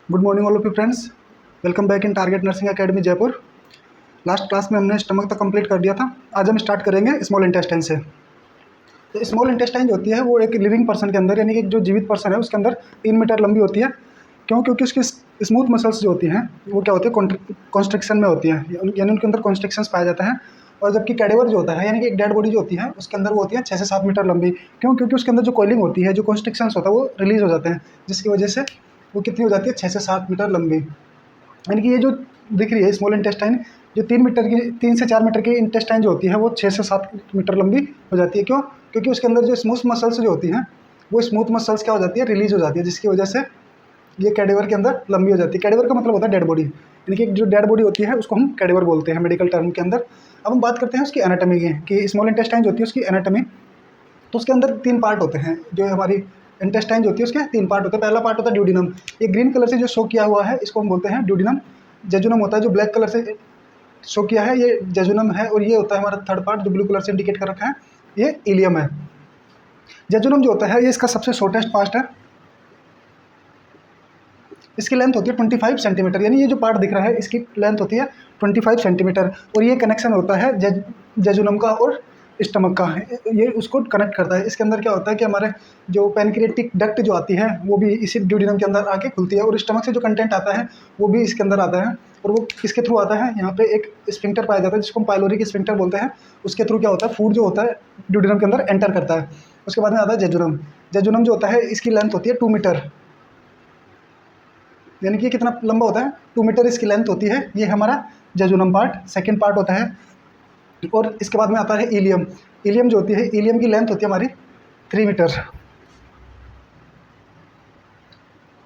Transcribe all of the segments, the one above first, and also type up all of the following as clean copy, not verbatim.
Good morning all of you friends. Welcome back in target nursing academy Jaipur. Last class में हमने stomach तक complete कर दिया था। आज हम स्टार्ट करेंगे स्मॉल इंटेस्टाइन से। तो स्मॉल इंटेस्टाइन जो होती है वो एक लिविंग पर्सन के अंदर, यानी कि जो जीवित पर्सन है उसके अंदर 3 मीटर लंबी होती है। क्यों? क्योंकि उसकी स्मूथ मसल्स जो होती हैं वो क्या होती है, कॉन्स्ट्रिक्शन में होती है, यानी उनके अंदर कॉन्स्ट्रिक्शंस पाए जाते हैं। और जबकि कैडेवर जो होता है, यानी कि एक डेड बॉडी जो होती है उसके अंदर वो होती है 6 से 7 मीटर लंबी। क्यों? क्योंकि उसके अंदर जो कॉइलिंग होती है, जो कॉन्स्ट्रिक्शंस होता है वो रिलीज हो जाते हैं, जिसकी वजह से वो कितनी हो जाती है, 6 से 7 मीटर लंबी। यानी कि ये जो दिख रही है स्मॉल इंटेस्टाइन, जो 3 से 4 मीटर की इंटेस्टाइन जो होती है वो 6 से 7 मीटर लंबी हो जाती है। क्यों? क्योंकि उसके अंदर जो स्मूथ मसल्स जो होती हैं वो स्मूथ मसल्स क्या हो जाती है, रिलीज हो जाती है, जिसकी वजह से ये कैडेवर के अंदर लंबी हो जाती है। कैडेवर का मतलब होता है डेड बॉडी, यानी कि जो डेड बॉडी होती है उसको हम कैडेवर बोलते हैं मेडिकल टर्म के अंदर। अब हम बात करते हैं उसकी एनाटॉमी की, कि स्मॉल इंटेस्टाइन जो होती है उसकी एनाटॉमी। तो उसके अंदर 3 पार्ट होते हैं। जो हमारी इंटेस्टाइन जो होती है उसके 3 पार्ट होते हैं। पहला पार्ट होता है ड्यूडिनम। ये ग्रीन कलर से जो शो किया हुआ है इसको हम बोलते हैं ड्यूडिनम। जेजुनम होता है जो ब्लैक कलर से शो किया है, ये जेजुनम है। और ये होता है हमारा थर्ड पार्ट जो ब्लू कलर से इंडिकेट कर रखा है, ये इलियम है। जेजुनम जो होता है ये इसका सबसे शॉर्टेस्ट पार्ट है। इसकी लेंथ होती है 25 सेंटीमीटर, यानी ये जो पार्ट दिख रहा है इसकी लेंथ होती है 25 सेंटीमीटर। और ये कनेक्शन होता है जेजुनम का और स्टमक का, ये उसको कनेक्ट करता है। इसके अंदर क्या होता है कि हमारे जो पैनक्रिएटिक डक्ट जो आती है वो भी इसी ड्यूडिनम के अंदर आके खुलती है, और स्टमक से जो कंटेंट आता है वो भी इसके अंदर आता है। और वो किसके थ्रू आता है, यहाँ पे एक स्फिंक्टर पाया जाता है जिसको हम पाइलोरिक स्फिंक्टर बोलते हैं। उसके थ्रू क्या होता है, फूड जो होता है ड्यूडिनम के अंदर एंटर करता है। उसके बाद में आता है जेजुनम। जेजुनम जो होता है इसकी लेंथ होती है 2 मीटर, यानी कि कितना लंबा होता है, 2 मीटर इसकी लेंथ होती है। ये हमारा जेजुनम पार्ट सेकंड पार्ट होता है। और इसके बाद में आता है इलियम। इलियम जो होती है, इलियम की लेंथ होती है हमारी 3 मीटर,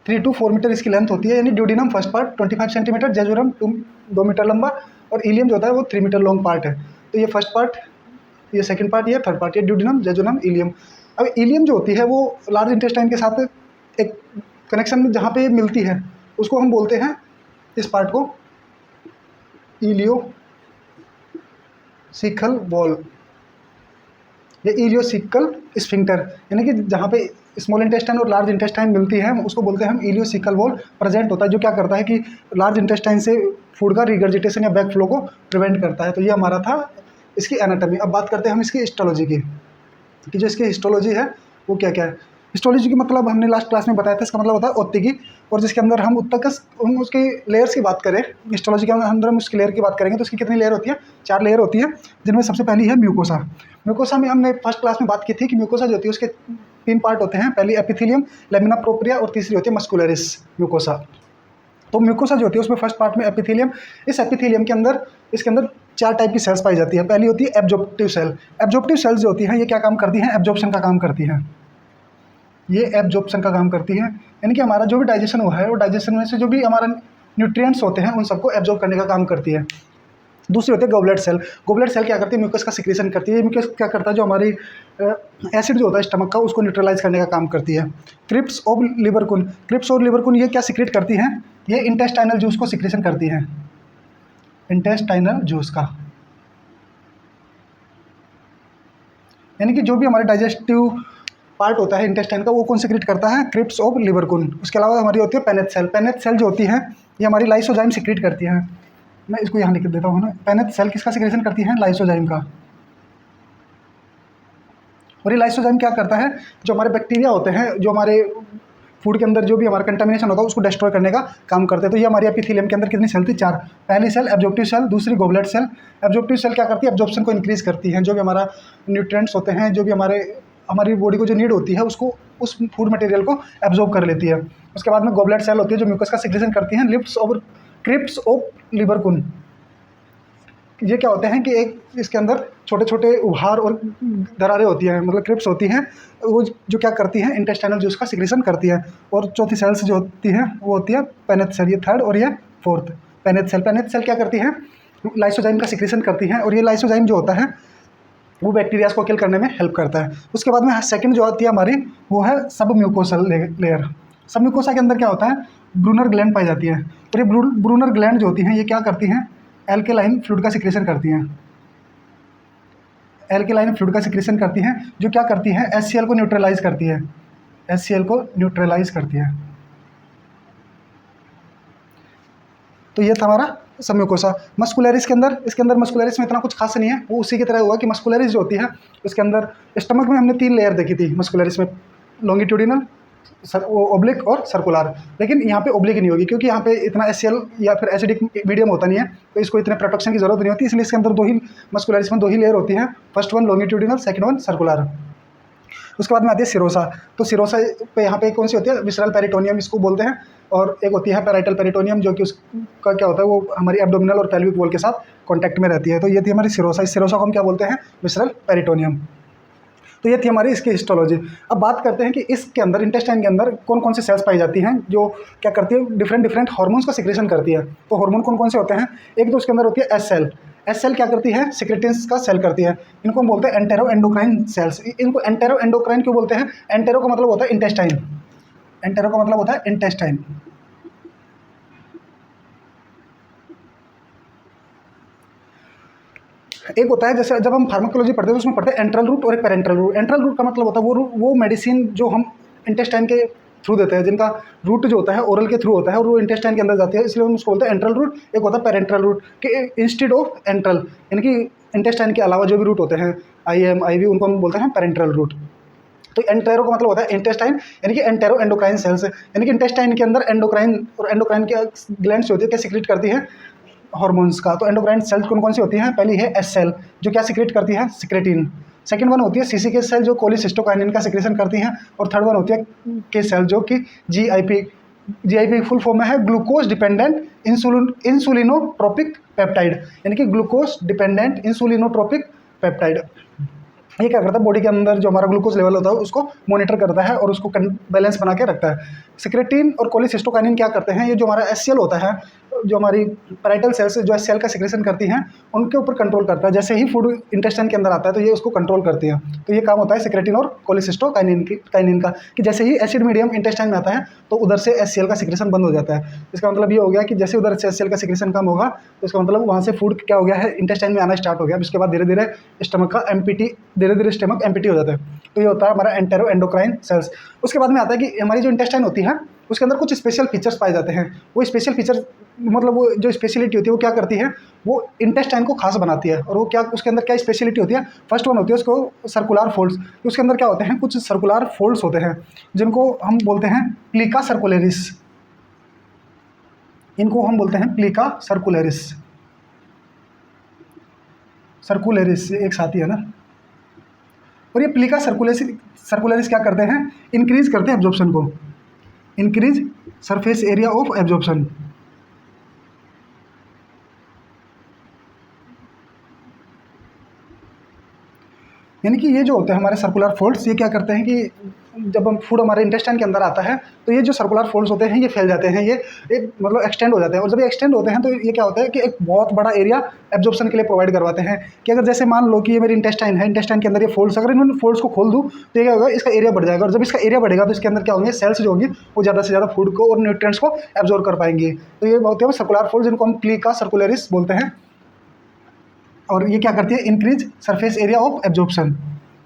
3 to 4 मीटर इसकी लेंथ होती है। यानी duodenum first part 25 centimetre, jejunum 2 metre लंबा, और इलियम जो होता है वो 3 मीटर लॉन्ग पार्ट है। तो ये फर्स्ट पार्ट, ये सेकंड पार्ट, ये थर्ड पार्ट, ये ड्यूडिनम, जेजुनम, इलियम। अब इलियम जो होती है वो लार्ज इंटेस्टाइन के साथ एक कनेक्शन में जहाँ पे मिलती है उसको हम बोलते हैं, इस पार्ट को, इलियो सिकल वॉल या इलियोसिकल स्फिंक्टर। यानी कि जहाँ पे स्मॉल इंटेस्टाइन और लार्ज इंटेस्टाइन मिलती है उसको बोलते हैं हम इलियोसिकल वॉल प्रेजेंट होता है, जो क्या करता है कि लार्ज इंटेस्टाइन से फूड का रिगर्जिटेशन या बैक फ्लो को प्रिवेंट करता है। तो ये हमारा था इसकी एनाटॉमी। अब बात करते हैं हम इसकी हिस्टोलॉजी की, कि जो इसकी हिस्टोलॉजी है वो क्या क्या है। हिस्टोलॉजी की मतलब हमने लास्ट क्लास में बताया था, इसका मतलब होता है ओत्तिकी। और जिसके अंदर हम हम उसकी लेयर्स की बात करें, हिस्टोलॉजी के अंदर हम उसकी लेयर की बात करेंगे तो उसकी कितनी लेयर होती है, 4 लेयर होती है, जिनमें सबसे पहली है म्यूकोसा। म्यूकोसा में हमने फर्स्ट क्लास में बात की थी कि म्यूकोसा जो होती है उसके 3 पार्ट होते हैं। पहली एपिथेलियम, लेमिना प्रोप्रिया, और तीसरी होती है मस्कुलरिस म्यूकोसा। तो म्यूकोसा जो होती है उसमें फर्स्ट पार्ट में एपिथेलियम। इस एपिथेलियम के अंदर, इसके अंदर 4 टाइप की सेल्स पाई जाती है। पहली होती है एब्जॉर्प्टिव सेल। एब्जॉर्प्टिव सेल्स जो होती हैं ये क्या काम करती हैं, एब्जॉर्प्शन का काम करती हैं। ये एब्जॉर्प्शन का काम करती है, यानी कि हमारा जो भी डाइजेशन हुआ है वो डाइजेशन में से जो भी हमारा न्यूट्रिएंट्स होते हैं उन सबको एब्जॉर्ब करने का काम करती है। दूसरी होती है गोबलेट सेल। गोबलेट सेल क्या करती है, म्यूकस का सिक्रीशन करती है। म्यूकस क्या करता है, जो हमारी एसिड जो होता है स्टमक का उसको न्यूट्रलाइज करने का काम करती है। क्रिप्स और लिबरकुन, क्रिप्स और लिबरकुन ये क्या सिक्रेट करती हैं, ये इंटेस्टाइनल जूस को सिक्रीशन करती हैं, इंटेस्टाइनल जूस का। यानी कि जो भी हमारे डाइजेस्टिव पार्ट होता है इंटेस्टाइन का वो कौन सिक्रेट करता है, क्रिप्स ऑफ लिबरकुन। उसके अलावा हमारी होती है पेनेथ सेल। पेनेथ सेल जो होती है ये हमारी लाइसोजाइम सिक्रेट करती है। मैं इसको यहाँ लिख देता हूँ ना, पेनेथ सेल किसका सिक्रेशन करती है, लाइसोजाइम का। और ये लाइसोजाइम क्या करता है, जो हमारे बैक्टीरिया होते हैं, जो हमारे फूड के अंदर जो भी हमारा कंटामिनेशन होता है उसको डिस्ट्रॉय करने का काम करते हैं। तो ये हमारी एपिथेलियम के अंदर कितनी सेल थी, 4। पहली सेल एब्जॉर्प्टिव सेल, दूसरी गोबलेट सेल। एब्जॉर्प्टिव सेल क्या करती है, एब्जॉर्प्शन को इंक्रीज करती है। जो भी हमारा न्यूट्रिएंट्स होते हैं, जो भी हमारी बॉडी को जो नीड होती है उसको, उस फूड मटेरियल को एब्जॉर्ब कर लेती है। उसके बाद में गोबलेट सेल होती है जो म्यूकस का सिक्रेशन करती है, लिप्स और क्रिप्स ऑफ लिबरकुन। ये क्या होते हैं कि एक इसके अंदर छोटे छोटे उभार और दरारें होती हैं, मतलब क्रिप्स होती हैं, वो जो क्या करती हैं, इंटेस्टाइनल जूस का सिक्रेशन करती है। और चौथी सेल्स जो होती हैं वो होती है पेनेथ सेल, ये थर्ड और ये फोर्थ। पेनेथ सेल, पेनेथ सेल क्या करती है, लाइसोजाइम का सिक्रेशन करती है। और ये लाइसोजाइम जो होता है वो बैक्टीरियाज को किल करने में हेल्प करता है। उसके बाद में सेकंड जो आती है हमारी वो है सब म्यूकोसल लेयर। सब म्यूकोसा के अंदर क्या होता है, ब्रूनर ग्लैंड पाई जाती है। और ये ब्रूनर ग्लैंड जो होती हैं ये क्या करती हैं, एल्केलाइन फ्लूइड का सिक्रेशन करती हैं। एल्केलाइन फ्लूइड का सिक्रेशन करती हैं, जो क्या करती है, HCl को न्यूट्रलाइज करती है। HCl को न्यूट्रलाइज करती है। तो ये था हमारा सबम्यूकोसा। मस्कुलरिस के अंदर, इसके अंदर मस्कुलरिस में इतना कुछ खास नहीं है, वो उसी की तरह हुआ कि मस्कुलरिस जो होती है उसके अंदर स्टमक में हमने 3 लेयर देखी थी मस्कुलरिस में, लॉन्गिट्यूडिनल, वो ओब्लिक और सर्कुलर। लेकिन यहाँ पे ओब्लिक नहीं होगी क्योंकि यहाँ पे इतना एसियल या फिर एसिडिक मीडियम होता नहीं है, तो इसको इतने प्रोटेक्शन की जरूरत नहीं होती, इसलिए इसके अंदर 2 ही मस्कुलरिस में 2 ही लेयर होती है, first one longitudinal, second one circular. उसके बाद में आती है सिरोसा। तो सिरोसा पे यहाँ पे कौन सी होती है, विसरल पेरिटोनियम इसको बोलते हैं, और एक होती है पैराइटल पेरिटोनियम जो कि उसका क्या होता है, वो हमारी एब्डोमिनल और पेल्विक वॉल के साथ कॉन्टैक्ट में रहती है। तो ये थी हमारी सिरोसा। इस सिरोसा को हम क्या बोलते हैं, विसरल पेरिटोनियम। तो ये थी हमारी इसकी हिस्टोलॉजी। अब बात करते हैं कि इसके अंदर, इंटेस्टाइन के अंदर कौन कौन से सेल्स पाई जाती हैं जो क्या करती है, डिफरेंट हार्मोन्स का सिक्रेशन करती है। तो हार्मोन कौन कौन से होते हैं, एक तो उसके अंदर होती है एस सेल। एस सेल क्या करती है, सिक्रेटिन्स का सेल करती है। इनको हम बोलते हैं एंटेरो एंडोक्राइन सेल्स। इनको एंटेरो एंडोक्राइन क्यों बोलते हैं, एंटेरो का मतलब होता है इंटेस्टाइन, एंटेरो का मतलब होता है इंटेस्टाइन। एक होता है, जैसे जब हम फार्माकोलॉजी पढ़ते हैं तो उसमें पढ़ते हैं एंट्रल रूट और एक पेरेंट्रल रूट। एंट्रल रूट का मतलब होता है वो मेडिसिन जो हम इंटेस्टाइन के थ्रू देते हैं, जिनका रूट जो होता है ओरल के थ्रू होता है और वो इंटेस्टाइन के अंदर जाती है, इसलिए हम उसको बोलते हैं एंट्रल रूट। एक होता है पेरेंट्रल रूट कि इंस्टेड ऑफ एंट्रल, यानी कि इंटेस्टाइन के अलावा जो भी रूट होते हैं IM IV उनको हम बोलते हैं पेरेंट्रल रूट। तो एंटेरो का मतलब होता है इंटेस्टाइन, यानी कि एंटेरो एंडोक्राइन सेल्स, यानी कि इंटेस्टाइन के अंदर एंडोक्राइन और एंडोक्राइन की ग्लैंड्स होती है, क्या सिक्रेट करती है, हार्मोन्स का। तो एंडोक्राइन सेल्स कौन कौन सी होती हैं, पहली है एस सेल जो क्या सिक्रेट करती है, सिक्रेटिन। सेकंड वन होती है सीसीके सेल जो कोलिसिस्टोकाइनिन का सिक्रेशन करती हैं, और थर्ड वन होती है के सेल जो कि GIP फुल फॉर्म में है ग्लूकोज डिपेंडेंट इंसुलिनोट्रोपिक पेप्टाइड, यानी कि ग्लूकोज डिपेंडेंट इंसुलिनोट्रोपिक पेप्टाइड। ये क्या करता है, बॉडी के अंदर जो हमारा ग्लूकोज लेवल होता है उसको मॉनिटर करता है और उसको बैलेंस बना के रखता है। सिक्रेटिन और कोलिसिस्टोकाइनिन क्या करते हैं, ये जो हमारा एससीएल होता है, जो हमारी पैराइटल सेल्स जो एससीएल का सिक्रेशन करती हैं उनके ऊपर कंट्रोल करता है। जैसे ही फूड इंटेस्टाइन के अंदर आता है तो ये उसको कंट्रोल करती है। तो ये काम होता है सिक्रेटिन और कोलिसिस्टोकाइनिन का, कि जैसे ही एसिड मीडियम इंटेस्टाइन में आता है तो उधर से एससीएल का सिक्रेशन बंद हो जाता है। इसका मतलब ये हो गया कि जैसे उधर से एससीएल का सिक्रेशन कम होगा तो इसका मतलब वहाँ से फूड क्या हो गया है, इंटेस्टाइन में आना स्टार्ट हो गया। उसके बाद धीरे धीरे स्टमक का स्टमक एम्प्टी हो जाता है। तो ये होता है हमारा एंटेरो एंडोक्राइन सेल्स। उसके बाद में आता है कि हमारी जो इंटेस्टाइन होती है उसके अंदर कुछ स्पेशल फीचर्स पाए जाते हैं। वो स्पेशल फीचर मतलब वो जो स्पेशलिटी होती है वो क्या करती है, वो इंटेस्टाइन को खास बनाती है। और वो क्या, उसके अंदर क्या स्पेशलिटी होती है, फर्स्ट वन होती है उसको सर्कुलर फोल्ड्स। उसके अंदर क्या होते हैं, कुछ सर्कुलर फोल्ड्स होते हैं जिनको हम बोलते हैं प्लीका सर्कुलरिस। इनको हम बोलते हैं प्लीका सर्कुलरिस, सर्कुलरिस एक साथी है ना। और ये प्लीका सर्कुलरिस क्या करते हैं, इंक्रीज करते हैं एब्जॉर्प्शन को, increase surface area of absorption. यानी कि ये जो होते हैं हमारे सर्कुलर फोल्ड्स, ये क्या करते हैं कि जब हम फूड हमारे इंटेस्टाइन के अंदर आता है तो ये जो सर्कुलर फोल्ड्स होते हैं ये फैल जाते हैं, ये एक मतलब एक्सटेंड हो जाते हैं। और जब ये एक्सटेंड होते हैं तो ये क्या होता है कि एक बहुत बड़ा एरिया एब्जॉर्प्शन के लिए प्रोवाइड करवाते हैं। कि अगर जैसे मान लो कि ये मेरी इंटेस्टाइन है, इंटेस्टाइन के अंदर ये फोल्ड्स, अगर इन फोल्ड्स को खोल दूँ तो ये क्या होगा, इसका एरिया बढ़ जाएगा। और जब इसका एरिया बढ़ेगा तो इसके अंदर क्या होंगे, सेल्स जो होंगी वो ज़्यादा से ज़्यादा फूड को और न्यूट्रिएंट्स को एब्जॉर्ब कर पाएंगे। तो ये होते हैं सर्कुलर फोल्ड्स, जिनको हम प्लीका सर्कुलरिस बोलते हैं। और ये क्या करती है, increase surface area of absorption.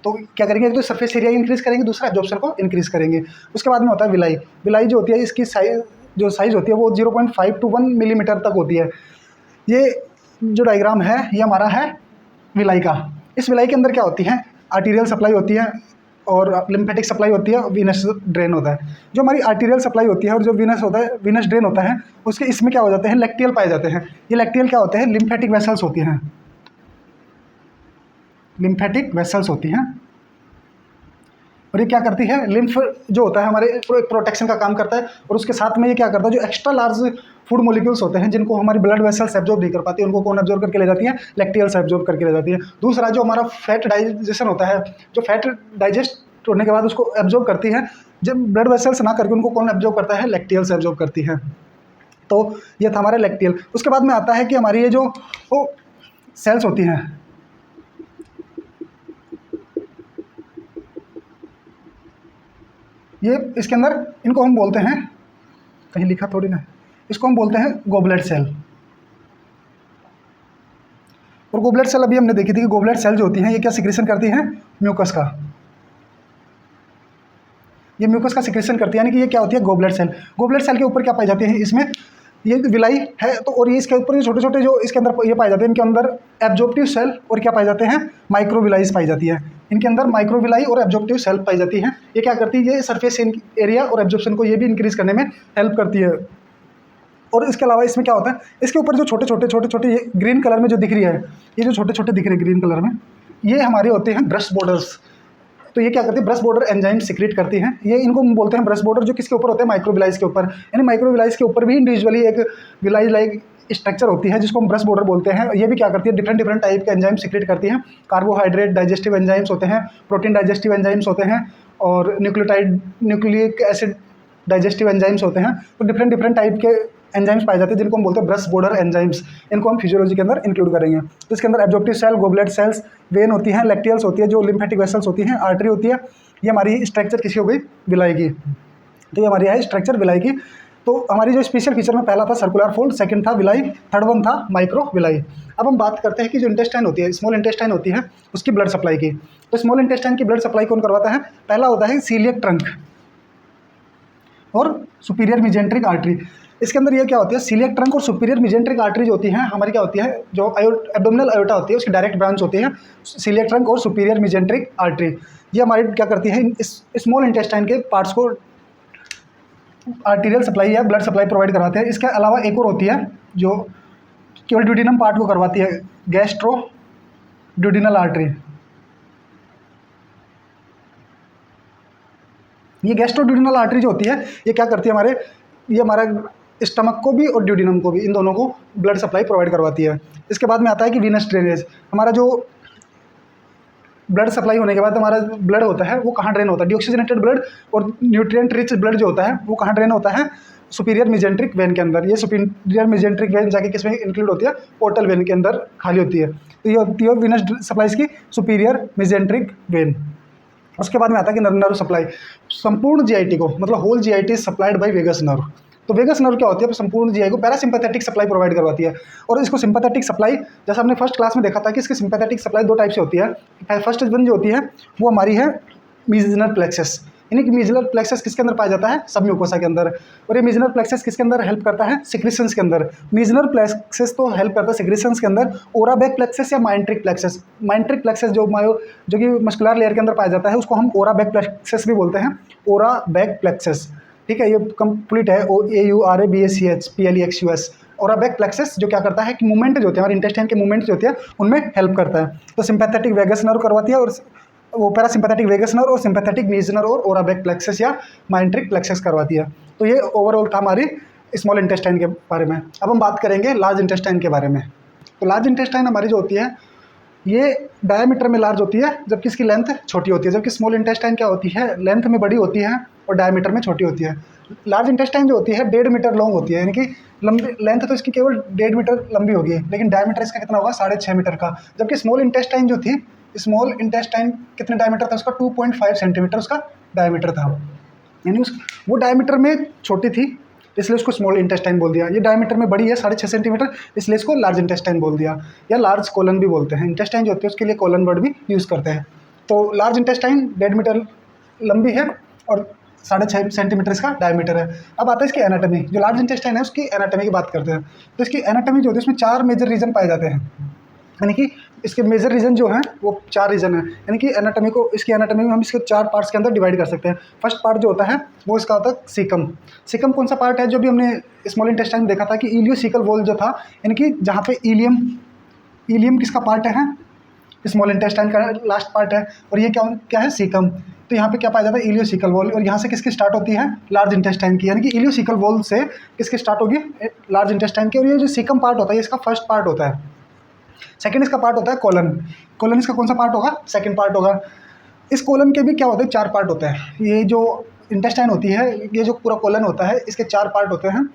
तो क्या करेंगे, एक तो सरफेस एरिया इंक्रीज करेंगे, दूसरा एब्जॉर्प्शन को इंक्रीज करेंगे। उसके बाद में होता है विलाई। विलाई जो होती है इसकी साइज़ होती है वो 0.5 to 1 मिलीमीटर तक होती है। ये जो डायग्राम है ये हमारा है विलाई का। इस विलाई के अंदर क्या होती है, आर्टीरियल सप्लाई होती है और लिम्फेटिक सप्लाई होती है, वीनस ड्रेन होता है। जो हमारी आर्टीरियल सप्लाई होती है और जो वीनस होता है, वीनस ड्रेन होता है, उसके इसमें क्या हो जाते हैं, लैक्टियल पाए जाते हैं। ये लैक्टियल क्या होते हैं, लिम्फेटिक वेसल्स होती हैं, लिम्फेटिक वेसल्स होती हैं। और ये क्या करती है, लिम्फ जो होता है हमारे प्रोटेक्शन का काम करता है। और उसके साथ में ये क्या करता है, जो एक्स्ट्रा लार्ज फूड मॉलिक्यूल्स होते हैं जिनको हमारी ब्लड वेसल्स एब्जॉर्ब नहीं कर पाती, उनको कौन एब्जॉर्ब करके ले जाती है, लैक्टियल्स एब्जॉर्ब करके ले जाती है। दूसरा जो हमारा फैट डाइजेशन होता है, जो फैट डाइजेस्ट होने के बाद उसको एब्जॉर्ब करती है, जब ब्लड वेसल्स ना करके उनको कौन एब्जॉर्ब करता है, लैक्टियल्स एब्जॉर्ब करती है। तो ये था हमारा लैक्टियल। उसके बाद में आता है कि हमारी ये जो सेल्स होती हैं, ये इसके अंदर इनको हम बोलते हैं, कहीं लिखा थोड़ी ना, इसको हम बोलते हैं गोबलेट सेल। और गोबलेट सेल अभी हमने देखी थी कि गोबलेट सेल जो होती हैं ये क्या सिक्रेशन करती हैं, म्यूकस का। ये म्यूकस का सिक्रेशन करती है, यानी कि ये क्या होती है, गोबलेट सेल। गोबलेट सेल के ऊपर क्या पाई जाती है, इसमें ये विलाई है तो, और ये इसके ऊपर ये छोटे छोटे जो इसके अंदर ये पाए जाते हैं, इनके अंदर एब्जॉर्प्टिव सेल और क्या पाए जाते हैं, माइक्रोविलाइज पाई जाती है। इनके अंदर माइक्रोविलाई और एब्जॉर्प्टिव सेल पाई जाती है। ये क्या करती है, ये सरफेस एरिया और एब्जॉर्प्शन को ये भी इंक्रीज करने में हेल्प करती है। और इसके अलावा इसमें क्या होता है, इसके ऊपर जो छोटे छोटे ये ग्रीन कलर में जो दिख रही है, ये जो छोटे छोटे दिख रहे हैं ग्रीन कलर में, ये हमारे होते हैं ब्रश बॉर्डर्स। तो ये क्या करती है, ब्रश बॉर्डर एंजाइम सिक्रेट करती हैं। ये इनको हम बोलते हैं ब्रश बॉर्डर, जो किसके ऊपर होते हैं, माइक्रोविलाइज के ऊपर। यानी माइक्रोविलाइज के ऊपर भी इंडिविजुअली एक विलाइज लाइक स्ट्रक्चर होती है जिसको हम ब्रश बॉर्डर बोलते हैं। ये भी क्या करती है, डिफरेंट डिफरेंट टाइप के एंजाइम सिक्रेट करती हैं। कार्बोहाइड्रेट डाइजेस्टिव एंजाइम्स होते हैं, प्रोटीन डाइजेस्टिव एंजाइम्स होते हैं, और न्यूक्लिक एसिड डाइजेस्टिव एंजाइम्स होते हैं। तो डिफरेंट डिफरेंट टाइप के एंजाइम्स पाए जाते हैं जिनको हम बोलते हैं ब्रश बॉर्डर एंजाइम्स। इनको हम फिजियोलॉजी के अंदर इंक्लूड करेंगे। तो इसके अंदर absorptive cell, goblet cells, vein होती हैं, लैक्टियल्स होती है, जो लिम्फेटिक वेसल्स होती हैं, आर्टरी होती है। ये हमारी स्ट्रक्चर किसी हो गई, विलाई की। तो ये हमारी है स्ट्रक्चर विलाई की। तो हमारी जो स्पेशल फीचर में पहला था सर्कुलर फोल्ड, सेकंड था विलाई, थर्ड वन था माइक्रो विलाई। अब हम बात करते हैं कि जो इंटेस्टाइन होती है, स्मॉल इंटेस्टाइन होती है, उसकी ब्लड सप्लाई की। तो स्मॉल इंटेस्टाइन की ब्लड सप्लाई कौन करवाता है, पहला होता है सीलियक ट्रंक और सुपीरियर मिजेंट्रिक आर्टरी। इसके अंदर ये क्या होती है, सीलियक ट्रंक और सुपीरियर मिजेंट्रिक आर्टरी जो होती है हमारी, क्या होती है, जो एब्डोमिनल आयोटा होती है उसकी डायरेक्ट ब्रांच होती है सीलियक ट्रंक और सुपीरियर मिजेंट्रिक आर्टरी। ये हमारी क्या करती है, इस स्मॉल इंटेस्टाइन के पार्ट्स को आर्टीरियल सप्लाई या ब्लड सप्लाई प्रोवाइड करवाते हैं। इसके अलावा एक और होती है जो केवल ड्यूडिनम पार्ट को करवाती है, गैस्ट्रो ड्यूडिनल आर्टरी। ये गैस्ट्रोड्यूडिनल आर्टरी जो होती है ये क्या करती है, ये हमारा स्टमक को भी और ड्यूडिनम को भी, इन दोनों को ब्लड सप्लाई प्रोवाइड करवाती है। इसके बाद में आता है कि वीनस ड्रेनेज। हमारा जो ब्लड सप्लाई होने के बाद हमारा ब्लड होता है वो कहाँ ड्रेन होता है, डीऑक्सीजनेटेड ब्लड और न्यूट्रिएंट रिच ब्लड जो होता है वो कहाँ ड्रेन होता है, सुपीरियर मिजेंट्रिक वेन के अंदर। ये सुपीरियर मिजेंट्रिक वेन जाके किसमें इंक्लूड होती है, पोर्टल वेन के अंदर खाली होती है। तो ये होती है वीनस सप्लाईज की सुपीरियर मिजेंट्रिक वेन। उसके बाद में आता है कि नर्व सप्लाई। संपूर्ण जीआईटी को, मतलब whole GIT is supplied by vagus nerve. तो वेगस नर्व क्या होती है, संपूर्ण जीआई को पैरासिम्पैथेटिक सप्लाई प्रोवाइड करवाती है। और इसको सिंपैथेटिक सप्लाई, जैसा हमने फर्स्ट क्लास में देखा था कि इसकी सिंपैथेटिक सप्लाई दो टाइप से होती है। फर्स्ट वन जो होती है वो हमारी है मीजनर प्लेक्सस। यानी कि मीजनर प्लेक्सस किसके अंदर पाया जाता है, सबम्यूकोसा के अंदर। और ये मीजनर प्लेक्सस किसके अंदर हेल्प करता है, सिक्रीशंस के अंदर। मीजनर प्लेक्सस तो हेल्प करता है सिक्रीशंस के अंदर। ओराबैक प्लेक्सस या माइंट्रिक प्लेक्सस, माइंट्रिक प्लेक्सस जो कि मस्कुलर लेयर के अंदर पाया जाता है उसको हम ओराबैक प्लेक्सस भी बोलते हैं, ओराबैक प्लेक्सस। ठीक है, ये कंप्लीट है, OAURABACH ओराबैक प्लेक्सस, जो क्या करता है कि मूवमेंट जो होते हैं हमारे इंटेस्टाइन के मूवमेंट जो होते हैं उनमें हेल्प करता है। तो सिंपैथेटिक वेगस नर्व करवाती है, और वो पैरासिम्पैथेटिक वेगस नर्व और सिंपैथेटिक मीजनर और ओराबैक प्लेक्सस या माइंट्रिक प्लेक्सस करवाती है। तो ये ओवरऑल था हमारी स्मॉल इंटेस्टाइन के बारे में। अब हम बात करेंगे लार्ज इंटेस्टाइन के बारे में। तो लार्ज इंटेस्टाइन हमारी जो होती है ये डायमीटर में लार्ज होती है जबकि इसकी लेंथ छोटी होती है। जबकि स्मॉल इंटेस्टाइन क्या होती है, लेंथ में बड़ी होती है और डायमीटर में छोटी होती है। लार्ज इंटेस्टाइन जो होती है 1.5 मीटर लॉन्ग होती है, यानी कि लंबी लेंथ तो इसकी केवल 1.5 मीटर लंबी होगी, लेकिन डायमीटर इसका कितना होगा, 6.5 मीटर का। जबकि स्मॉल इंटेस्टाइन जो थी, स्मॉल इंटेस्टाइन कितने डायमीटर था उसका, 2.5 सेंटीमीटर उसका डायमीटर था। यानी वो डायमीटर में छोटी थी इसलिए उसको स्मॉल इंटेस्टाइन बोल दिया। ये डायमीटर में बड़ी है 6.5 सेंटीमीटर, इसलिए इसको लार्ज इंटेस्टाइन बोल दिया, या लार्ज कोलन भी बोलते हैं। इंटेस्टाइन जो होती है उसके लिए कोलन वर्ड भी यूज़ करते हैं। तो लार्ज इंटेस्टाइन 1.5 मीटर लंबी है और 6.5 सेंटीमीटर इसका डायमीटर है। अब आता है इसकी एनाटॉमी। जो लार्ज इंटेस्टाइन है उसकी एनाटॉमी की बात करते हैं। तो इसकी एनाटॉमी जो होती है उसमें 4 मेजर रीजन पाए जाते हैं, यानी कि इसके मेजर रीजन जो हैं वो 4 रीजन है। यानी कि एनाटॉमी को, इसकी एनाटॉमी में हम इसके 4 पार्ट्स के अंदर डिवाइड कर सकते हैं। फर्स्ट पार्ट जो होता है वो इसका होता है सीकम। सीकम कौन सा पार्ट है, जो भी हमने स्मॉल इंटेस्टाइन में देखा था कि इलियोसिकल वॉल जो था, यानी कि जहाँ पे इलियम किसका पार्ट है, स्मॉल इंटेस्टाइन का लास्ट पार्ट है। और ये क्या है, सीकम। तो यहाँ पे क्या पाया जाता है, इलियोसिकल वॉल। और यहाँ से किसकी स्टार्ट होती है, लार्ज इंटेस्टाइन की। यानी कि इलियोसिकल वॉल से किसकी स्टार्ट होगी, लार्ज इंटेस्टाइन की। और ये जो सीकम पार्ट होता है ये इसका फर्स्ट पार्ट होता है। सेकंड इसका पार्ट होता है कोलन। कोलन इसका कौन सा पार्ट होगा, सेकंड पार्ट होगा। इस कोलन के भी क्या होते हैं, 4 पार्ट होते हैं। ये जो इंटेस्टाइन होती है, ये जो पूरा कोलन होता है इसके 4 पार्ट होते हैं।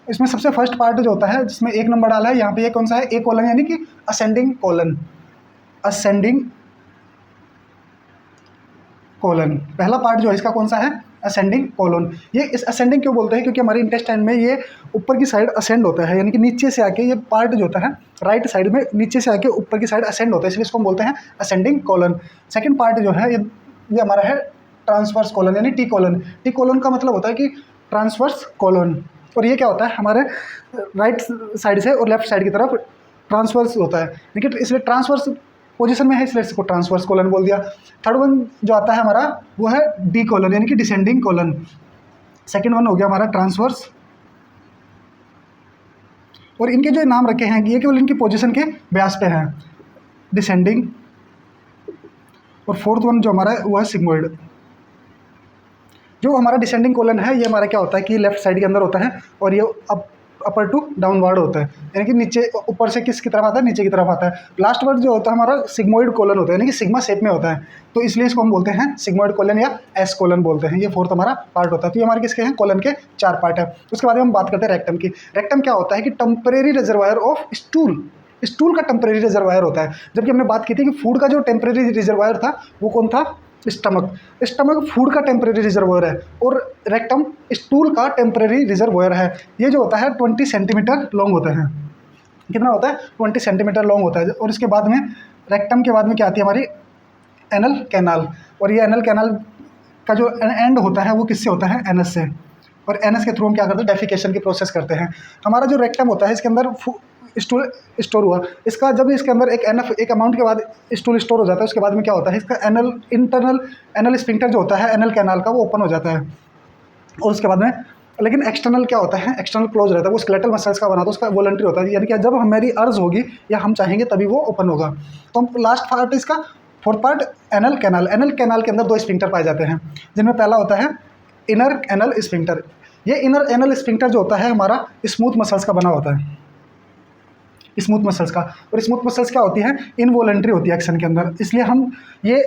इसमें सबसे फर्स्ट पार्ट जो होता है जिसमें 1 नंबर डाला है यहाँ पे, ये कौन सा है, ए कोलन, यानी कि असेंडिंग कोलन। असेंडिंग कोलन पहला पार्ट जो है इसका कौन सा है, असेंडिंग कोलन। ये इस असेंडिंग क्यों बोलते हैं, क्योंकि हमारे इंटेस्टाइन में ये ऊपर की साइड असेंड होता है, यानी कि नीचे से आके ये पार्ट जो होता है राइट साइड में नीचे से आके ऊपर की साइड असेंड होता है, इसलिए इसको हम बोलते हैं असेंडिंग कोलन। सेकंड पार्ट जो है ये हमारा है ट्रांसवर्स कोलन, यानी टी कोलन। टी कोलन का मतलब होता है कि ट्रांसवर्स कोलन। और ये क्या होता है हमारे राइट साइड से और लेफ्ट साइड की तरफ ट्रांसवर्स होता है, लेकिन इसलिए ट्रांसवर्स पोजीशन में है इसलिए इसको ट्रांसवर्स कोलन बोल दिया। थर्ड वन जो आता है हमारा वो है डी कोलन यानी कि डिसेंडिंग कोलन। सेकेंड वन हो गया हमारा ट्रांसवर्स। और इनके जो नाम रखे हैं ये केवल इनकी पोजीशन के ब्यास पे हैं, डिसेंडिंग। और फोर्थ वन जो हमारा है वो है सिग्मोइड। जो हमारा डिसेंडिंग कोलन है ये हमारा क्या होता है कि लेफ्ट साइड के अंदर होता है और ये अपर टू डाउनवर्ड होता है, यानी कि नीचे ऊपर से किसकी तरफ आता है, नीचे की तरफ आता है। लास्ट वर्ड जो होता है हमारा सिग्मोइड कोलन होता है, यानी कि सिग्मा शेप में होता है, तो इसलिए इसको हम बोलते हैं सिग्मोइड कोलन या एस कोलन बोलते हैं। ये फोर्थ हमारा पार्ट होता है। तो ये हमारे किसके हैं, कोलन के 4 पार्ट है। उसके बाद हम बात करते हैं रेक्टम की। रेक्टम क्या होता है कि टेम्परेरी रिजर्वायर ऑफ स्टूल का टेम्परेरी रिजर्वायर होता है। जबकि हमने बात की थी कि फूड का जो टेम्परेरी रिजर्वायर था वो कौन था, स्टमक फूड का टेम्परेरी रिजर्वायर है और रेक्टम स्टूल का टेम्परेरी रिजर्वायर है। ये जो होता है 20 सेंटीमीटर लॉन्ग होता है। कितना होता है, 20 सेंटीमीटर लॉन्ग होता है। और इसके बाद में रेक्टम के बाद में क्या आती है हमारी एनल कैनाल। और ये एनल कैनाल का जो एंड होता है वो किससे होता है, एनस से। और एनस के थ्रू हम क्या करते हैं, डेफिकेशन की प्रोसेस करते हैं। हमारा जो रेक्टम होता है इसके अंदर स्टूल स्टोर हुआ, इसका जब इसके अंदर एक अमाउंट के बाद स्टूल स्टोर हो जाता है, उसके बाद में क्या होता है इसका इंटरनल एनल स्फिंक्टर जो होता है एनल कैनाल का वो ओपन हो जाता है। और उसके बाद में लेकिन एक्सटर्नल क्या होता है, एक्सटर्नल क्लोज रहता है, वो स्केलेटल मसल्स का बना होता है, उसका वॉलंटरी होता है, यानी कि जब हमारी अर्ज होगी या हम चाहेंगे तभी वो ओपन होगा। तो लास्ट पार्ट इसका fourth part anal canal. Anal canal के अंदर 2 स्फिंक्टर पाए जाते हैं, जिनमें पहला होता है इनर एनल स्फिंक्टर। ये इनर एनल स्फिंक्टर जो होता है हमारा स्मूथ मसल्स का बना होता है, स्मूथ मसल्स का। और स्मूथ मसल्स क्या होती है, इनवॉलंटरी होती है एक्शन के अंदर, इसलिए हम ये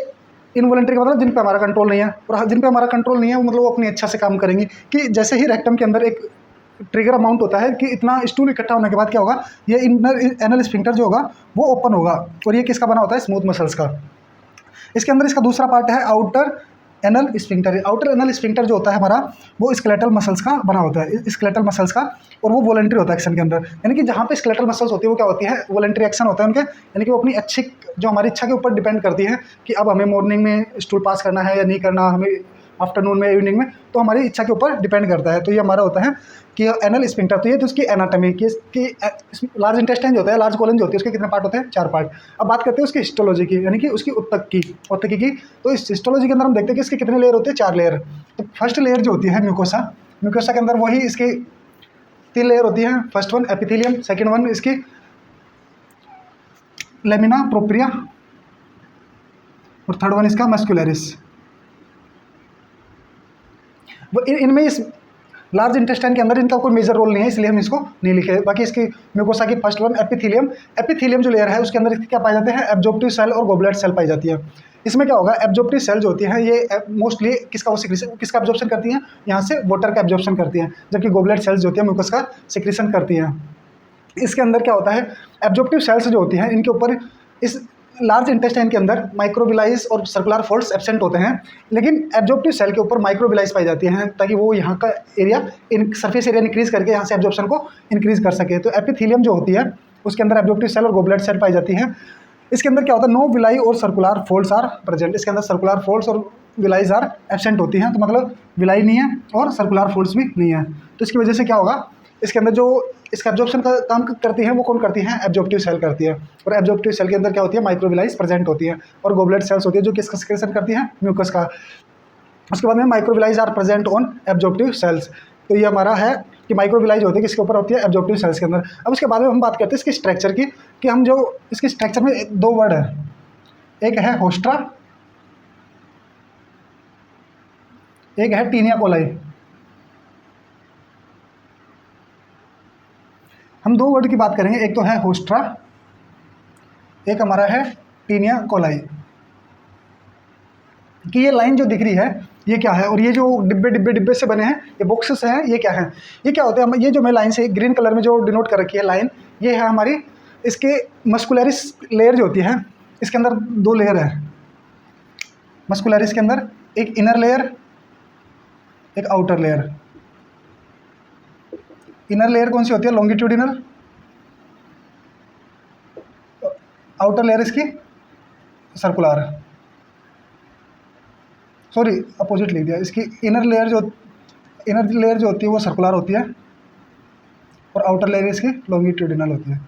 इनवॉलंटरी का मतलब जिन पे हमारा कंट्रोल नहीं है। और जिन पे हमारा कंट्रोल नहीं है वो मतलब वो अपनी इच्छा से काम करेंगे। कि जैसे ही रेक्टम के अंदर एक ट्रिगर अमाउंट होता है कि इतना स्टूल इकट्ठा होने के बाद क्या होगा, ये इनर एनल स्फिंक्टर जो होगा वो ओपन होगा। और ये किसका बना होता है, स्मूथ मसल्स का। इसके अंदर इसका दूसरा पार्ट है outer anal sphincter. Outer anal sphincter जो होता है हमारा वो स्केलेटल मसल्स का बना होता है, स्केलेटल मसल्स का। और वो वॉलंटरी होता है एक्शन के अंदर, यानी कि जहाँ पे स्केलेटल मसल्स होती है वो क्या होती है, वॉलंटरी एक्शन होता है उनके, यानी कि वो अपनी अच्छी जो हमारी इच्छा के ऊपर डिपेंड करती है कि अब हमें मॉर्निंग में स्टूल पास करना है या नहीं करना, हमें आफ्टरनून में, इवनिंग में, तो हमारी इच्छा के ऊपर डिपेंड करता है। तो ये हमारा होता है कि एनल स्फिंक्टर। तो ये तो उसकी एनाटॉमी की लार्ज इंटेस्टाइन जो होता है, लार्ज कोलन जो होती है, उसके कितने पार्ट होते हैं, 4 पार्ट। अब बात करते हैं उसकी हिस्टोलॉजी की, यानी कि उसकी उत्तकी की। तो इस हिस्टोलॉजी के अंदर हम देखते हैं कि इसके कितने लेयर होते हैं, 4 लेयर। तो फर्स्ट लेयर जो होती है म्यूकोसा, म्यूकोसा के अंदर वही इसकी 3 लेयर होती है। First one epithelium, second one इसकी लेमिना प्रोप्रिया और थर्ड वन इसका मस्कुलरिस। वो इनमें इस लार्ज इंटेस्टाइन के अंदर इनका कोई मेजर रोल नहीं है, इसलिए हम इसको नहीं लिखे। बाकी इसकी म्यूकोसा की फर्स्ट वन एपिथेलियम। एपिथेलियम जो लेयर है उसके अंदर क्या पाए जाते हैं, एब्जॉर्प्टिव सेल और गोबलेट सेल पाई जाती है। इसमें क्या होगा, एब्जॉर्प्टिव सेल जो होती है ये मोस्टली किसका एब्जॉर्प्शन करती हैं, यहाँ से वाटर का एब्जॉर्प्शन करती हैं, जबकि गोबलेट सेल्स जो होती है म्यूकस का सिक्रीशन करती हैं। इसके अंदर क्या होता है, एब्जॉर्प्टिव सेल्स जो होती हैं इनके ऊपर इस लार्ज इंटेस्टाइन के अंदर माइक्रोबिलाइज और सर्कुलर फोल्ड्स एब्सेंट होते हैं, लेकिन एब्जॉर्प्टिव सेल के ऊपर माइक्रोबिलाइज पाई जाती हैं ताकि वो यहाँ का एरिया सरफेस एरिया इंक्रीज करके यहाँ से एब्जॉर्प्शन को इंक्रीज कर सके। तो एपिथेलियम जो होती है उसके अंदर एब्जॉर्प्टिव सेल और गोबलेट सेल पाई जाती है। इसके अंदर क्या होता है, नो विलाई और सर्कुलर फोल्ड्स आर प्रेजेंट। इसके अंदर सर्कुलर फोल्ड्स और विलाइज आर एब्सेंट होती हैं, तो मतलब विलाई नहीं है और सर्कुलर फोल्ड्स भी नहीं है। तो इसकी वजह से क्या होगा, इसके अंदर जो इसका एब्जॉर्प्शन का काम करती है वो कौन करती है, एब्जॉर्प्टिव सेल करती है। और एब्जॉर्प्टिव सेल के अंदर क्या होती है, माइक्रोविलाइज प्रेजेंट होती है और गोबलेट सेल्स होती है जो किसका सिक्रेशन करती है, म्यूकस का। उसके बाद में microvilli are present on absorptive cells. तो ये हमारा है कि माइक्रोविलाइज होती है किसके ऊपर होती है, एब्जॉर्प्टिव सेल्स के अंदर। अब उसके बाद में हम बात करते हैं इसकी स्ट्रक्चर की, कि हम जो इसके स्ट्रक्चर में 2 वर्ड है, एक है होस्ट्रा, एक है टीनिया कोलाई। हम 2 वर्ड की बात करेंगे, एक तो है होस्ट्रा, एक हमारा है टीनिया कोलाई। कि ये लाइन जो दिख रही है ये क्या है, और ये जो डिब्बे से बने हैं ये बॉक्सेस हैं, ये क्या है, ये क्या होते हैं। ये जो मैं लाइन से ग्रीन कलर में जो डिनोट कर रखी है लाइन, ये है हमारी इसके मस्कुलरिस लेयर जो होती है। इसके अंदर 2 लेयर है मस्कुलरिस के अंदर, एक इनर लेयर, एक आउटर लेयर। इनर लेयर कौन सी होती है, लॉन्गिट्यूडिनल। आउटर लेयर इसकी सर्कुलर, सॉरी अपोजिट लिख दिया। इसकी इनर लेयर जो होती है वो सर्कुलर होती है और आउटर लेयर इसकी लॉन्गिट्यूडिनल होती है।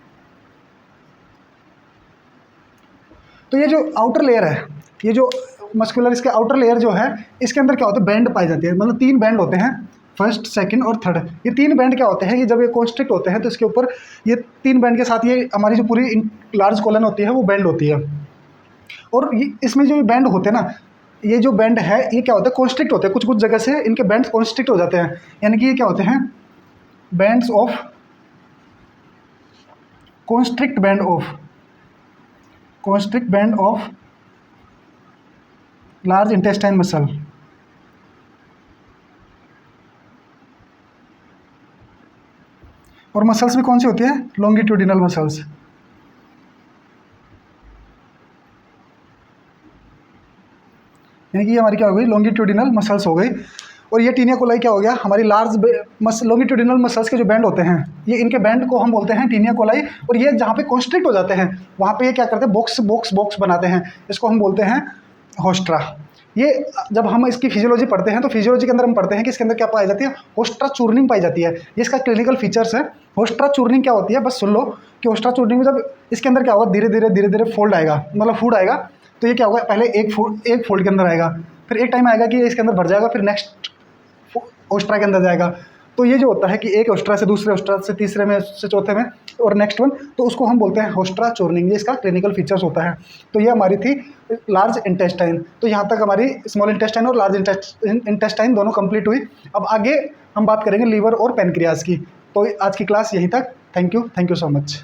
तो ये जो आउटर लेयर है, ये जो मस्कुलर इसके आउटर लेयर जो है, इसके अंदर क्या होता है, बैंड पाई जाती है। मतलब 3 बैंड होते हैं, फर्स्ट, सेकंड और थर्ड। ये 3 बैंड क्या होते हैं, ये जब ये कॉन्स्ट्रिक्ट होते हैं तो इसके ऊपर ये 3 बैंड के साथ ये हमारी जो पूरी लार्ज कॉलन होती है वो बैंड होती है। और ये इसमें जो बैंड होते हैं ना, ये जो बैंड है ये क्या होता है, कॉन्स्ट्रिक्ट होते हैं। कुछ कुछ जगह से इनके बैंड कॉन्स्ट्रिक्ट हो जाते हैं, यानी कि ये क्या होते हैं, bands of constrict band of large intestine muscle. और मसल्स भी कौन सी होती है, लॉन्गिट्यूडिनल मसल्स। यानी कि ये हमारी क्या हो गई, लॉन्गिट्यूडिनल मसल्स हो गई। और ये टीनिया कोलाई क्या हो गया, हमारी लार्ज लॉन्गिट्यूडिनल मसल्स के जो बैंड होते हैं, ये इनके बैंड को हम बोलते हैं टीनिया कोलाई। और ये जहाँ पे कॉन्स्ट्रिक्ट हो जाते हैं वहाँ पे ये क्या करते हैं, बॉक्स बनाते हैं, इसको हम बोलते हैं होस्ट्रा। ये जब हम इसकी फिजियोलॉजी पढ़ते हैं तो फिजियोलॉजी के अंदर हम पढ़ते हैं कि इसके अंदर क्या पाई जाती है, होस्ट्रा चूर्निंग पाई जाती है। ये इसका क्लिनिकल फीचर्स है। होस्ट्रा चूर्निंग क्या होती है, बस सुन लो कि होस्ट्रा चूर्निंग में जब इसके अंदर क्या होगा, धीरे धीरे फोल्ड आएगा, मतलब फूड आएगा। तो ये क्या होगा, पहले एक फोल्ड के अंदर आएगा, फिर एक टाइम आएगा कि ये इसके अंदर भर जाएगा, फिर नेक्स्ट ओस्ट्रा के अंदर जाएगा। तो ये जो होता है कि एक ओस्ट्रा से दूसरे ओस्ट्रा से तीसरे में से चौथे में और नेक्स्ट वन, तो उसको हम बोलते हैं होस्ट्रा चूर्निंग। ये इसका क्लिनिकल फीचर्स होता है। तो ये हमारी थी लार्ज इंटेस्टाइन। तो यहाँ तक हमारी स्मॉल इंटेस्टाइन और लार्ज इंटेस्टाइन दोनों कंप्लीट हुई। अब आगे हम बात करेंगे लीवर और पेनक्रियाज की। तो आज की क्लास यहीं तक। Thank you so much.